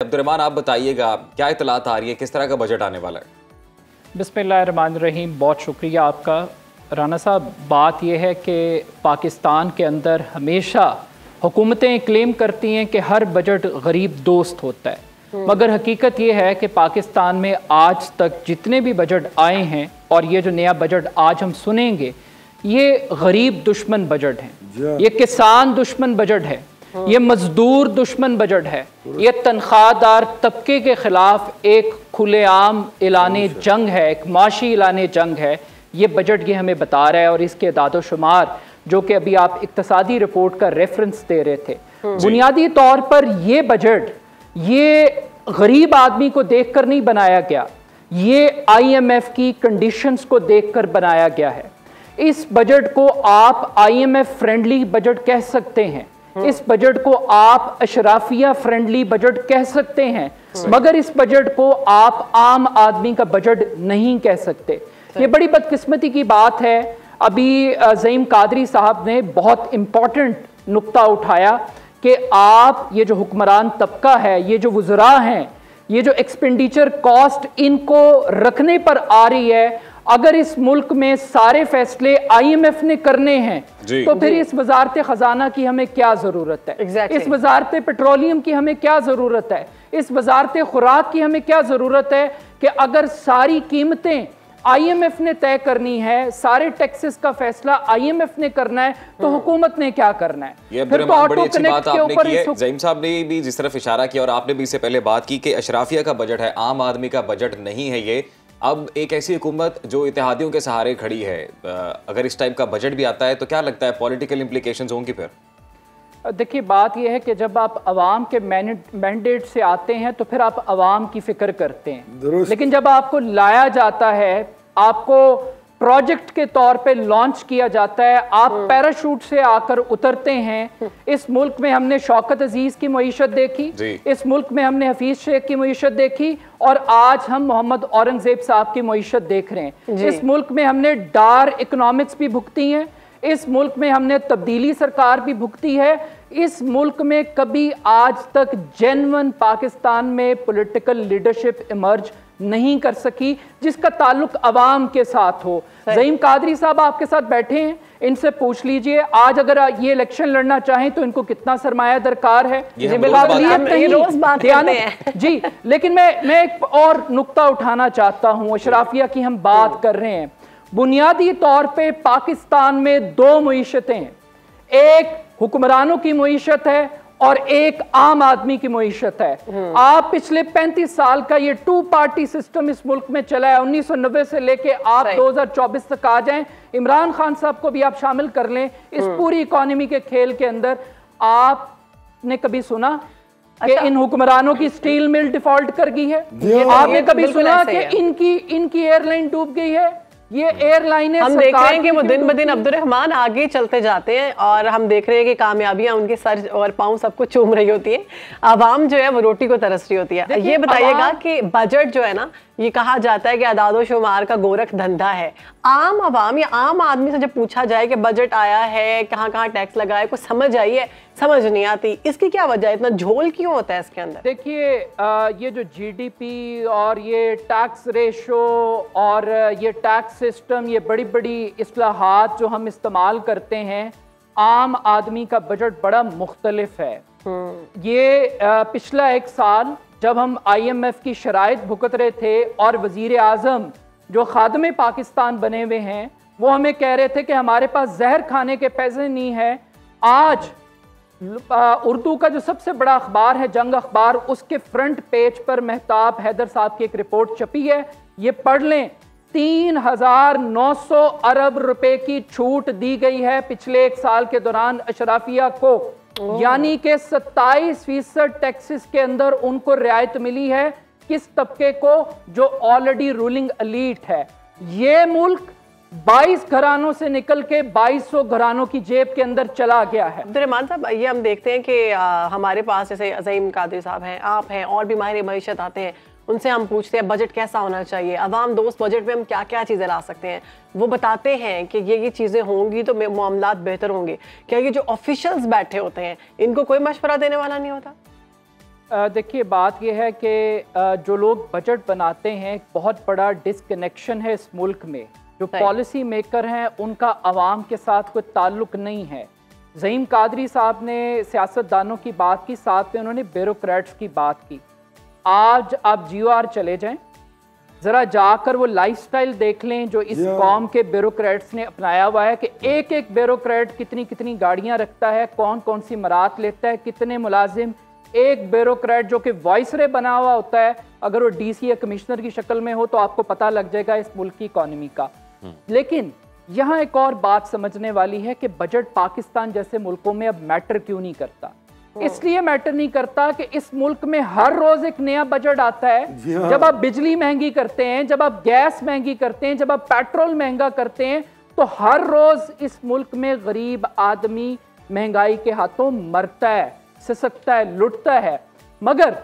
Abdurrahman, आप बताइएगा क्या इत्तलात आ रही है, किस तरह का बजट आने वाला है? बिस्मिल्लाहिर्रहमानिर्रहीम, बहुत शुक्रिया आपका राना साहब। बात यह है कि पाकिस्तान के अंदर हमेशा हुकूमतें क्लेम करती हैं कि हर बजट गरीब दोस्त होता है, मगर हकीकत यह है कि पाकिस्तान में आज तक जितने भी बजट आए हैं और ये जो नया बजट आज हम सुनेंगे, ये गरीब दुश्मन बजट है, ये किसान दुश्मन बजट है, ये मजदूर दुश्मन बजट है, ये तनख्वाहदार तबके के खिलाफ एक खुलेआम ऐलाने जंग है, एक माशी ऐलाने जंग है। ये बजट ये हमें बता रहा है। और इसके दादो-शुमार जो कि अभी आप इक्तसादी रिपोर्ट का रेफरेंस दे रहे थे, बुनियादी तौर पर ये बजट ये गरीब आदमी को देखकर नहीं बनाया गया, ये IMF की कंडीशंस को देखकर बनाया गया है। इस बजट को आप IMF फ्रेंडली बजट कह सकते हैं, इस बजट को आप अशराफिया फ्रेंडली बजट कह सकते हैं, मगर इस बजट को आप आम आदमी का बजट नहीं कह सकते। ये बड़ी बदकिस्मती की बात है। अभी ज़ईम कादरी साहब ने बहुत इंपॉर्टेंट नुक्ता उठाया कि आप ये जो हुक्मरान तबका है, ये जो वुज़रा हैं, ये जो एक्सपेंडिचर कॉस्ट इनको रखने पर आ रही है, अगर इस मुल्क में सारे फैसले IMF ने करने हैं तो फिर इस वजारत खजाना की हमें क्या जरूरत है? इस वजारत पेट्रोलियम की हमें क्या जरूरत है? इस वजारत खुराक की हमें क्या जरूरत है? कि अगर सारी कीमतें IMF ने तय करनी है, सारे टैक्सेस का फैसला IMF ने करना है, तो हुकूमत ने क्या करना है? ये बड़ी अच्छी बात आपने की है। ज़ईम साहब ने भी जिस तरफ इशारा किया और आपने भी इससे पहले बात की कि अशराफिया का बजट है, आम आदमी का बजट नहीं है ये। अब एक ऐसी हुकूमत जो इत्तेहादियों के सहारे खड़ी है, अगर इस टाइप का बजट भी आता है तो क्या लगता है पॉलिटिकल इम्प्लीकेशंस होंगी फिर? देखिए, बात यह है कि जब आप अवाम के मैंडेट से आते हैं तो फिर आप अवाम की फिक्र करते हैं, लेकिन जब आपको लाया जाता है, आपको प्रोजेक्ट के तौर पे लॉन्च किया जाता है, आप पैराशूट से आकर उतरते हैं। इस मुल्क में हमने शौकत अजीज की मईशत देखी, इस मुल्क में हमने हफीज शेख की मईशत देखी, और आज हम मोहम्मद औरंगजेब साहब की मईशत देख रहे हैं। इस मुल्क में हमने डार इकोनॉमिक्स भी भुगती हैं, इस मुल्क में हमने तब्दीली सरकार भी भुगती है। इस मुल्क में कभी आज तक जेन्युइन पाकिस्तान में पॉलिटिकल लीडरशिप इमर्ज नहीं कर सकी जिसका ताल्लुक अवाम के साथ हो। ज़ईम कादरी साहब आपके साथ बैठे हैं, इनसे पूछ लीजिए आज अगर ये इलेक्शन लड़ना चाहें तो इनको कितना सरमाया दरकार है? जी, लेकिन मैं एक और नुक्ता उठाना चाहता हूं। अशराफिया की हम बात कर रहे हैं, बुनियादी तौर पे पाकिस्तान में दो मईशतें हैं, एक हुक्मरानों की मईशत है और एक आम आदमी की मईशत है। आप पिछले 35 साल का ये 2 पार्टी सिस्टम इस मुल्क में चला है, 1990 से लेके आप 2024 तक आ जाएं, इमरान खान साहब को भी आप शामिल कर लें इस पूरी इकोनॉमी के खेल के अंदर। आपने कभी सुना कि इन हुक्मरानों की स्टील मिल डिफॉल्ट कर गई है? आपने कभी सुना कि इनकी एयरलाइन डूब गई है? ये एयरलाइनें हम देख रहे हैं कि वो दिन ब दिन अब्दुर्रहमान आगे चलते जाते हैं और हम देख रहे हैं कि कामयाबियां उनके सर और पांव सबको चूम रही होती है, आवाम जो है वो रोटी को तरस रही होती है। ये बताइएगा कि बजट जो है ना, ये कहा जाता है कि अदादो शुमार का गोरख धंधा है। आम आवाम या आम आदमी से जब पूछा जाए कि बजट आया है, कहाँ कहाँ टैक्स लगा है, कुछ समझ आई है? समझ नहीं आती। इसकी क्या वजह है, इतना झोल क्यों होता है इसके अंदर? देखिए, ये जो GDP और ये टैक्स रेशो और ये टैक्स सिस्टम, ये बड़ी बड़ी इस्लाहात जो हम इस्तेमाल करते हैं, आम आदमी का बजट बड़ा मुख्तलिफ है। ये पिछला एक साल जब हम IMF की शराइत भुगत रहे थे और वजीर आज़म जो खादमे पाकिस्तान बने हुए हैं वो हमें कह रहे थे कि हमारे पास जहर खाने के पैसे नहीं है। आज उर्दू का जो सबसे बड़ा अखबार है जंग अखबार, उसके फ्रंट पेज पर मेहताब हैदर साहब की एक रिपोर्ट छपी है, ये पढ़ लें। 3,900 अरब रुपए की छूट दी गई है पिछले एक साल के दौरान अशराफिया को, यानी कि 27% टैक्सेस के अंदर उनको रियायत मिली है। किस तबके को? जो ऑलरेडी रूलिंग एलीट है। ये मुल्क 22 घरानों से निकल के 2200 घरानों की जेब के अंदर चला गया है। अब्दुर्रहमान साहब, ये हम देखते हैं कि हमारे पास जैसे ज़ईम कादरी साहब हैं, आप हैं, और भी माहिर मईशत आते हैं, उनसे हम पूछते हैं बजट कैसा होना चाहिए, अवाम दोस्त बजट में हम क्या क्या चीज़ें ला सकते हैं। वो बताते हैं कि ये चीज़ें होंगी तो मामलात बेहतर होंगे। क्या ये जो ऑफिशियल्स बैठे होते हैं इनको कोई मशवरा देने वाला नहीं होता? देखिए बात यह है कि जो लोग बजट बनाते हैं बहुत बड़ा डिसकनेक्शन है इस मुल्क में। जो पॉलिसी मेकर हैं उनका आवाम के साथ कोई ताल्लुक नहीं है। ज़हीम कादरी साहब ने सियासतदानों की बात की, साथ में उन्होंने ब्यूरोक्रेट्स की बात की। आज आप GOR चले जाएं, ज़रा जाकर वो लाइफस्टाइल देख लें जो इस कौम के ब्यूरोक्रेट्स ने अपनाया हुआ है कि एक एक ब्यूरोक्रेट कितनी कितनी गाड़ियां रखता है, कौन कौन सी मरात लेता है, कितने मुलाजिम। एक ब्यूरोक्रेट जो कि वॉइसरे बना हुआ होता है, अगर वो DC या कमिश्नर की शक्ल में हो तो आपको पता लग जाएगा इस मुल्क की इकॉनमी का। लेकिन यहाँ एक और बात समझने वाली है कि बजट पाकिस्तान जैसे मुल्कों में अब मैटर क्यों नहीं करता। इसलिए मैटर नहीं करता कि इस मुल्क में हर रोज एक नया बजट आता है। जब आप बिजली महंगी करते हैं, जब आप गैस महंगी करते हैं, जब आप पेट्रोल महंगा करते हैं, तो हर रोज इस मुल्क में गरीब आदमी महंगाई के हाथों मरता है, सिसकता है, लुटता है। मगर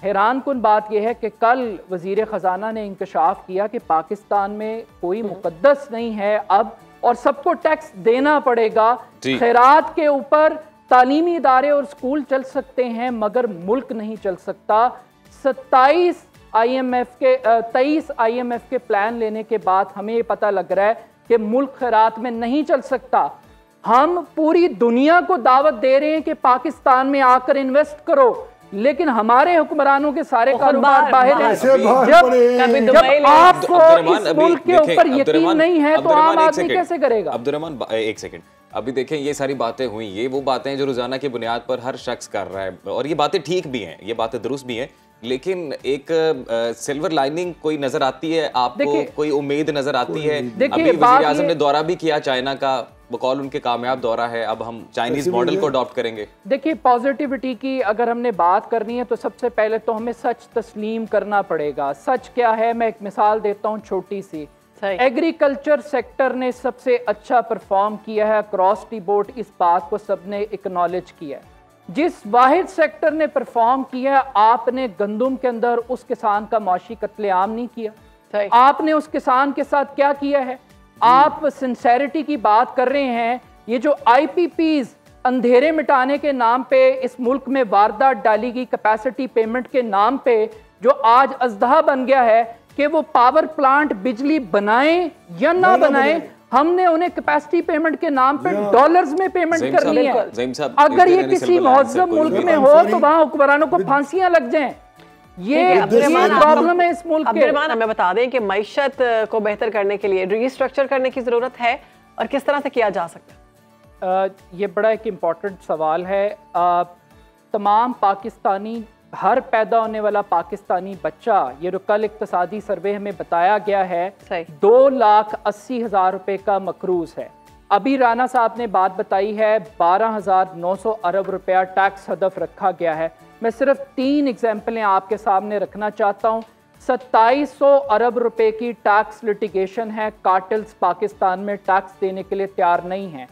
हैरान कुन बात यह है कि कल वजीर खजाना ने इंकशाफ किया कि पाकिस्तान में कोई मुकद्दस नहीं है अब, और सबको टैक्स देना पड़ेगा। खैरात के ऊपर तालीमी इदारे और स्कूल चल सकते हैं मगर मुल्क नहीं चल सकता। 23 IMF के प्लान लेने के बाद हमें ये पता लग रहा है कि मुल्क खैरात में नहीं चल सकता। हम पूरी दुनिया को दावत दे रहे हैं कि पाकिस्तान में आकर इन्वेस्ट करो, लेकिन हमारे हुक्मरानों के सारे कारोबार बाहर हैं। जब आपको इस मुल्क के ऊपर यकीन नहीं है तो आम आदमी कैसे करेगा? अब्दुर्रहमान एक सेकंड, अभी देखें ये सारी बातें हुई, ये वो बातें हैं जो रोजाना की बुनियाद पर हर शख्स कर रहा है, और ये बातें ठीक भी हैं, ये बातें दुरुस्त भी हैं, लेकिन एक सिल्वर लाइनिंग कोई नजर आती है आपको? कोई उम्मीद नजर आती है? अभी वज़ीर आज़म ने दौरा भी किया चाइना का, बकौल उनके कामयाब दौरा है, अब हम चाइनीज मॉडल को अडॉप्ट करेंगे। देखिए पॉजिटिविटी की अगर हमने बात करनी है तो सबसे पहले तो हमें सच तस्लीम करना पड़ेगा। सच क्या है, मैं एक मिसाल देता हूँ छोटी सी। एग्रीकल्चर सेक्टर ने सबसे अच्छा परफॉर्म किया है अक्रॉस दी बोर्ड, इस बात को सबने एक्नॉलेज किया है। जिस वाहिद सेक्टर ने परफॉर्म किया, आपने गंदुम के अंदर उस किसान का माशी कत्लेआम नहीं किया। आपने उस किसान के साथ क्या किया है? आप सिंसेरिटी की बात कर रहे हैं। ये जो IPPs अंधेरे मिटाने के नाम पे इस मुल्क में वारदात डाली गई, कैपेसिटी पेमेंट के नाम पे, जो आज अजदहा बन गया है कि वो पावर प्लांट बिजली बनाएं या ना बनाएं, हमने उन्हें कैपेसिटी पेमेंट के नाम पे डॉलर्स में पेमेंट करनी है। अगर ये किसी मुहज्जम मुल्क में हो तो वहां हुक्मरानों को फांसियां लग जाएं। ये प्रॉब्लम है इस मुल्क के। हमें बता दें कि मईशत को बेहतर करने के लिए रीस्ट्रक्चर करने की जरूरत है और किस तरह से किया जा सकता है? ये बड़ा एक इम्पॉर्टेंट सवाल है। तमाम पाकिस्तानी, हर पैदा होने वाला पाकिस्तानी बच्चा, ये जो कल इक्तसादी सर्वे हमें बताया गया है, 2,80,000 रुपए का मकरूज है। अभी राना साहब ने बात बताई है 12,900 अरब रुपया टैक्स हदफ रखा गया है। मैं सिर्फ 3 एग्जाम्पलें आपके सामने रखना चाहता हूँ। 2700 अरब रुपए की टैक्स लिटिगेशन है। कार्टेल्स पाकिस्तान में टैक्स देने के लिए तैयार नहीं है।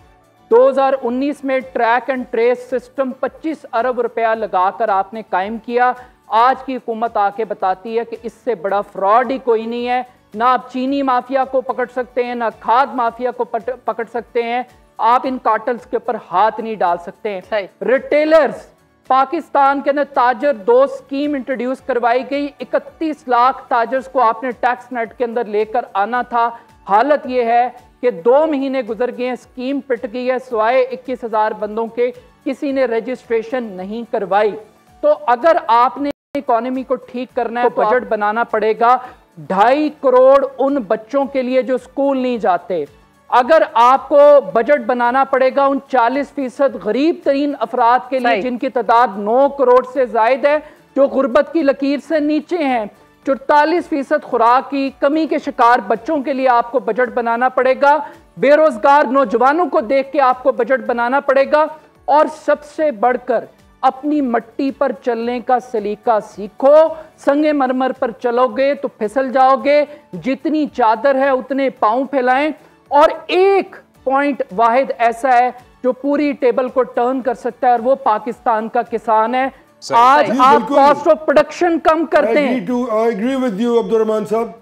2019 में ट्रैक एंड ट्रेस सिस्टम 25 अरब रुपया लगाकर आपने कायम किया। आज की हुकूमत आके बताती है कि इससे बड़ा फ्रॉड ही कोई नहीं है। ना आप चीनी माफिया को पकड़ सकते हैं, ना खाद माफिया को पकड़ सकते हैं। आप इन कार्टेल्स के ऊपर हाथ नहीं डाल सकते हैं। रिटेलर्स पाकिस्तान के अंदर ताजर 2 स्कीम इंट्रोड्यूस करवाई गई। 31 लाख ताजर्स को आपने टैक्स नेट के अंदर लेकर आना था। हालत यह है कि 2 महीने गुजर गए हैं, स्कीम पिट गई है। सिवाय 21,000 बंदों के किसी ने रजिस्ट्रेशन नहीं करवाई। तो अगर आपने इकोनॉमी को ठीक करना है तो बजट बनाना पड़ेगा 2.5 करोड़ उन बच्चों के लिए जो स्कूल नहीं जाते। अगर आपको बजट बनाना पड़ेगा उन 40% गरीब तरीन अफराद के लिए जिनकी तादाद 9 करोड़ से ज्यादा है, जो गुर्बत की लकीर से नीचे हैं। 44% खुराक की कमी के शिकार बच्चों के लिए आपको बजट बनाना पड़ेगा। बेरोजगार नौजवानों को देख के आपको बजट बनाना पड़ेगा। और सबसे बढ़कर अपनी मट्टी पर चलने का सलीका सीखो। संगे मरमर पर चलोगे तो फिसल जाओगे। जितनी चादर है उतने पांव फैलाएं। और एक पॉइंट वाहिद ऐसा है जो पूरी टेबल को टर्न कर सकता है, और वो पाकिस्तान का किसान है। आज आप कॉस्ट ऑफ प्रोडक्शन कम करते हैं। I agree with you, Abdurrahman साहब।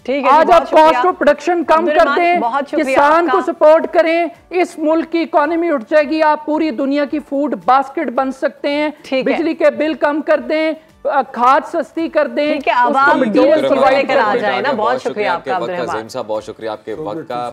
ठीक है, आज आप कॉस्ट ऑफ प्रोडक्शन कम कर दें, किसान को सपोर्ट करें, इस मुल्क की इकोनॉमी उठ जाएगी, आप पूरी दुनिया की फूड बास्केट बन सकते हैं। बिजली के बिल कम कर दें, खाद सस्ती कर दें, ठीक है, आवाम डोज प्रोवाइड करा जाए ना। बहुत शुक्रिया आपका अब्दुल रहमान साहब, बहुत शुक्रिया आपके वक्त का।